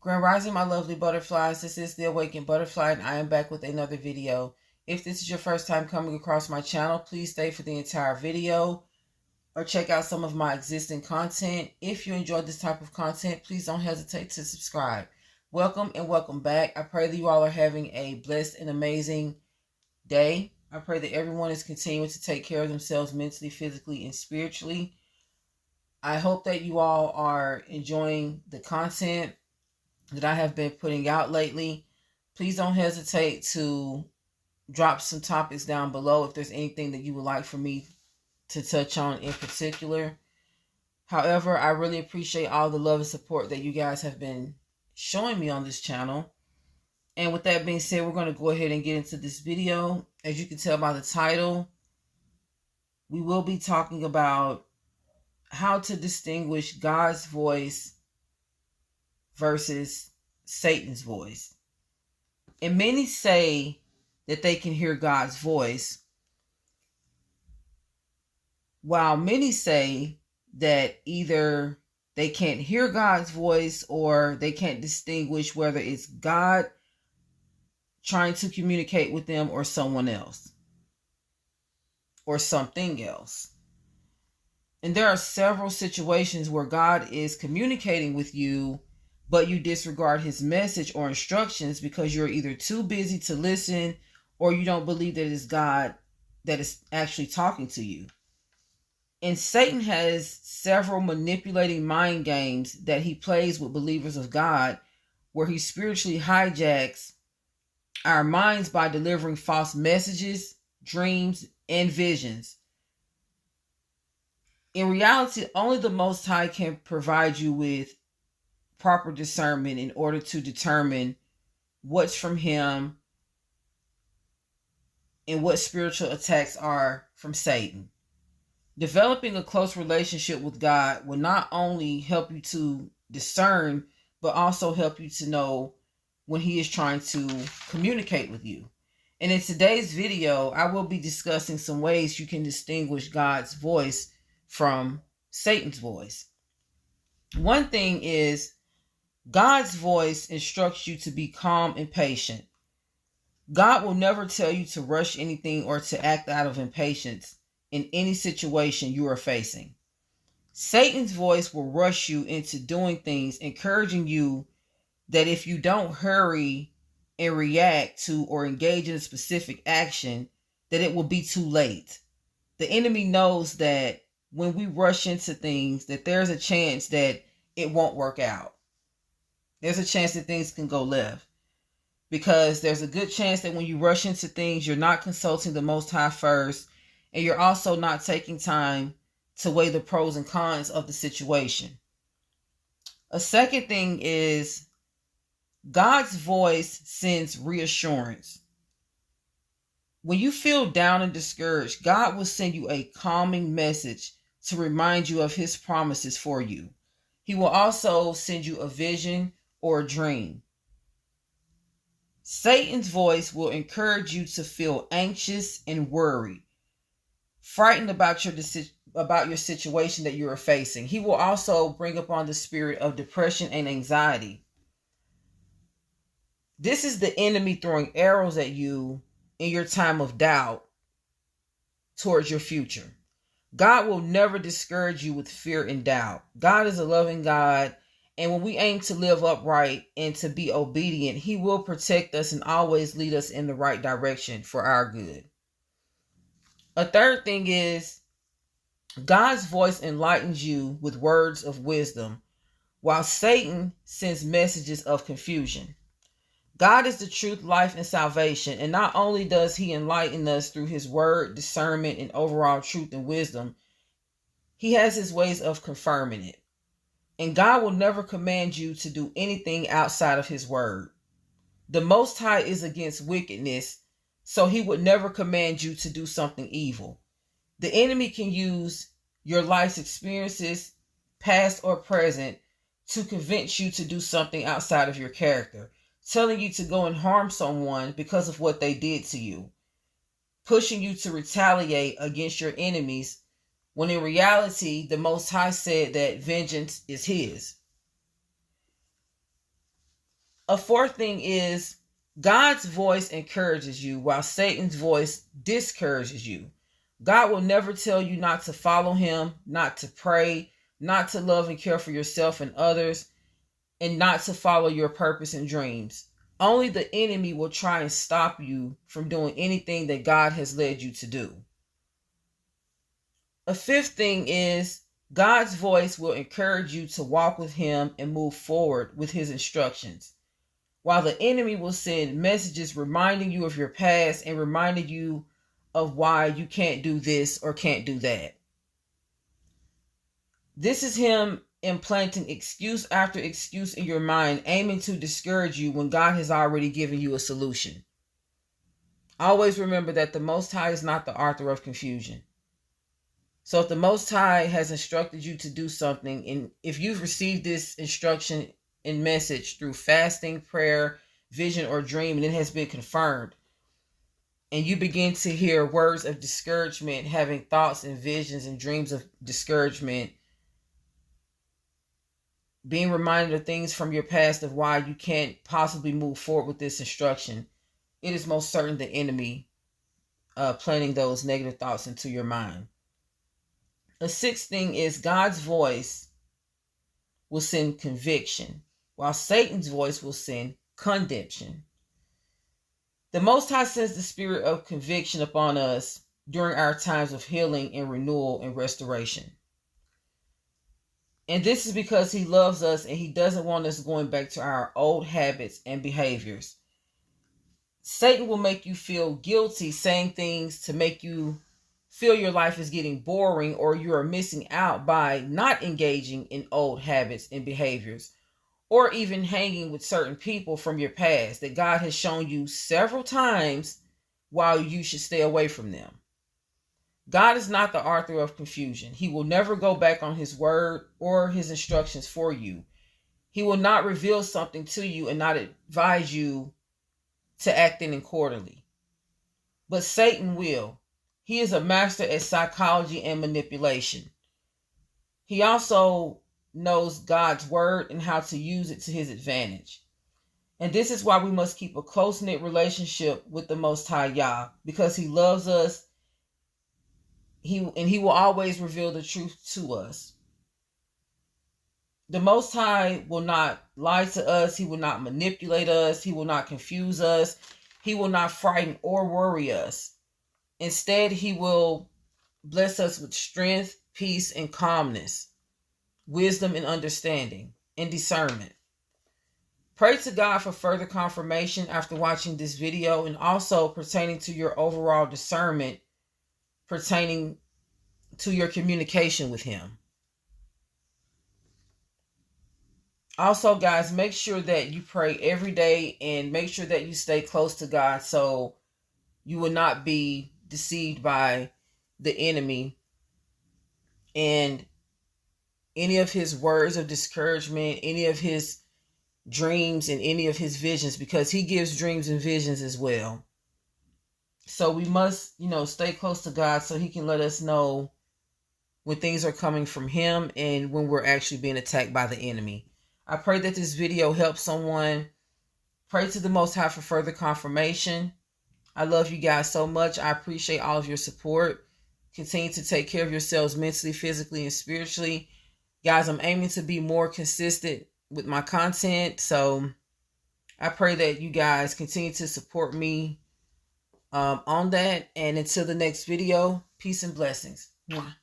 Grand Rising, my lovely butterflies. This is the Awakened Butterfly, and I am back with another video. If this is your first time coming across my channel, please stay for the entire video or check out some of my existing content. If you enjoyed this type of content, please don't hesitate to subscribe. Welcome and welcome back. I pray that you all are having a blessed and amazing day. I pray that everyone is continuing to take care of themselves mentally, physically, and spiritually. I hope that you all are enjoying the content that I have been putting out lately. Please don't hesitate to drop some topics down below if there's anything that you would like for me to touch on in particular. However, I really appreciate all the love and support that you guys have been showing me on this channel. And with that being said, we're going to go ahead and get into this video. As you can tell by the title, we will be talking about how to distinguish God's voice versus Satan's voice. And many say that they can hear God's voice, while many say that either they can't hear God's voice or they can't distinguish whether it's God trying to communicate with them or someone else or something else. And there are several situations where God is communicating with you, but you disregard his message or instructions because you're either too busy to listen or you don't believe that it's God that is actually talking to you. And Satan has several manipulating mind games that he plays with believers of God, where he spiritually hijacks our minds by delivering false messages, dreams, and visions. In reality, only the Most High can provide you with proper discernment in order to determine what's from him and what spiritual attacks are from Satan. Developing a close relationship with God will not only help you to discern, but also help you to know when he is trying to communicate with you. And in today's video, I will be discussing some ways you can distinguish God's voice from Satan's voice. One thing is, God's voice instructs you to be calm and patient. God will never tell you to rush anything or to act out of impatience in any situation you are facing. Satan's voice will rush you into doing things, encouraging you that if you don't hurry and react to or engage in a specific action, that it will be too late. The enemy knows that when we rush into things, that there's a chance that it won't work out. There's a chance that things can go left, because there's a good chance that when you rush into things, you're not consulting the Most High first, and you're also not taking time to weigh the pros and cons of the situation. A second thing is, God's voice sends reassurance. When you feel down and discouraged, God will send you a calming message to remind you of his promises for you. He will also send you a vision or a dream. Satan's voice will encourage you to feel anxious and worried, frightened about your situation that you are facing. He will also bring upon the spirit of depression and anxiety. This is the enemy throwing arrows at you in your time of doubt towards your future. God will never discourage you with fear and doubt. God is a loving God, and when we aim to live upright and to be obedient, he will protect us and always lead us in the right direction for our good. A third thing is, God's voice enlightens you with words of wisdom, while Satan sends messages of confusion. God is the truth, life, and salvation, and not only does he enlighten us through his word, discernment, and overall truth and wisdom, he has his ways of confirming it. And God will never command you to do anything outside of his word. The Most High is against wickedness, so he would never command you to do something evil. The enemy can use your life's experiences, past or present, to convince you to do something outside of your character, telling you to go and harm someone because of what they did to you, pushing you to retaliate against your enemies, when in reality, the Most High said that vengeance is his. A fourth thing is God's voice encourages you while Satan's voice discourages you. God will never tell you not to follow him, not to pray, not to love and care for yourself and others, and not to follow your purpose and dreams. Only the enemy will try and stop you from doing anything that God has led you to do. A fifth thing is God's voice will encourage you to walk with him and move forward with his instructions, while the enemy will send messages reminding you of your past and reminding you of why you can't do this or can't do that. This is him implanting excuse after excuse in your mind, aiming to discourage you when God has already given you a solution. Always remember that the Most High is not the author of confusion. So if the Most High has instructed you to do something, and if you've received this instruction and message through fasting, prayer, vision, or dream, and it has been confirmed, and you begin to hear words of discouragement, having thoughts and visions and dreams of discouragement, being reminded of things from your past of why you can't possibly move forward with this instruction, it is most certain the enemy planting those negative thoughts into your mind. The sixth thing is God's voice will send conviction, while Satan's voice will send condemnation. The Most High sends the spirit of conviction upon us during our times of healing and renewal and restoration. And this is because he loves us and he doesn't want us going back to our old habits and behaviors. Satan will make you feel guilty, saying things to make you feel your life is getting boring or you are missing out by not engaging in old habits and behaviors, or even hanging with certain people from your past that God has shown you several times while you should stay away from them. God is not the author of confusion. He will never go back on his word or his instructions for you. He will not reveal something to you and not advise you to act in accordingly. But Satan will. He is a master at psychology and manipulation. He also knows God's word and how to use it to his advantage. And this is why we must keep a close-knit relationship with the Most High Yah, because he loves us. He will always reveal the truth to us. The Most High will not lie to us. He will not manipulate us. He will not confuse us. He will not frighten or worry us. Instead, he will bless us with strength, peace, and calmness, wisdom and understanding, and discernment. Pray to God for further confirmation after watching this video, and also pertaining to your overall discernment, pertaining to your communication with him. Also, guys, make sure that you pray every day and make sure that you stay close to God so you will not be deceived by the enemy and any of his words of discouragement, any of his dreams and any of his visions, because he gives dreams and visions as well. So we must, stay close to God so he can let us know when things are coming from him and when we're actually being attacked by the enemy. I pray that this video helps someone. Pray to the Most High for further confirmation. I love you guys so much. I appreciate all of your support. Continue to take care of yourselves mentally, physically, and spiritually. Guys, I'm aiming to be more consistent with my content. So I pray that you guys continue to support me on that. And until the next video, peace and blessings. Mwah.